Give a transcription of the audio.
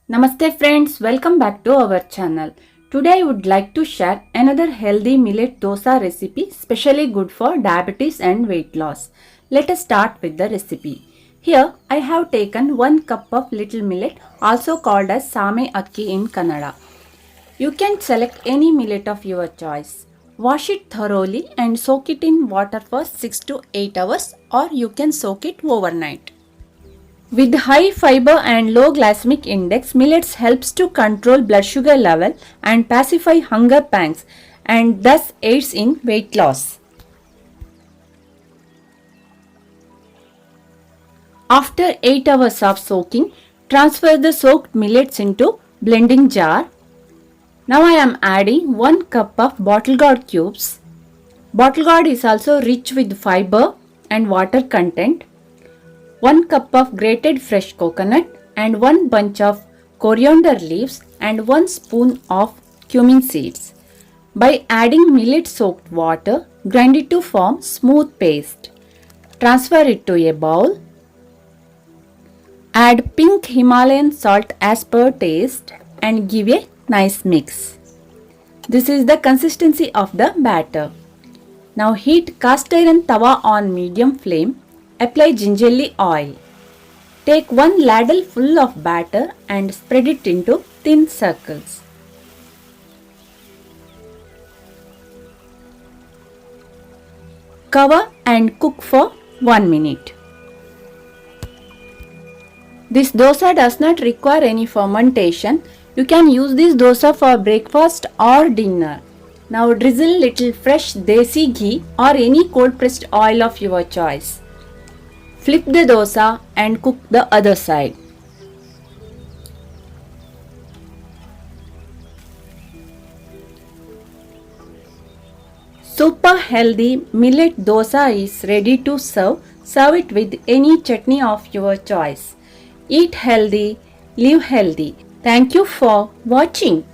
Namaste friends, welcome back to our channel. Today I would like to share another healthy millet dosa recipe specially good for diabetes and weight loss. Let us start with the recipe. Here I have taken 1 cup of little millet, also called as same akki in Kannada. You can select any millet of your choice. Wash it thoroughly and soak it in water for 6 to 8 hours, or you can soak it overnight. With high fiber and low glycemic index, millets helps to control blood sugar level and pacify hunger pangs, and thus aids in weight loss. After 8 hours of soaking, transfer the soaked millets into blending jar. Now I am adding 1 cup of bottle gourd cubes. Bottle gourd is also rich with fiber and water content. 1 cup of grated fresh coconut and 1 bunch of coriander leaves and 1 spoon of cumin seeds. By adding millet soaked water, grind it to form smooth paste. Transfer it to a bowl. Add pink Himalayan salt as per taste and give a nice mix. This is the consistency of the batter. Now heat cast iron tawa on medium flame. Apply gingerly oil. Take 1 ladle full of batter and spread it into thin circles. Cover and cook for 1 minute. This dosa does not require any fermentation. You can use this dosa for breakfast or dinner. Now drizzle little fresh desi ghee or any cold pressed oil of your choice. Flip the dosa and cook the other side. Super healthy millet dosa is ready to serve. Serve it with any chutney of your choice. Eat healthy, live healthy. Thank you for watching.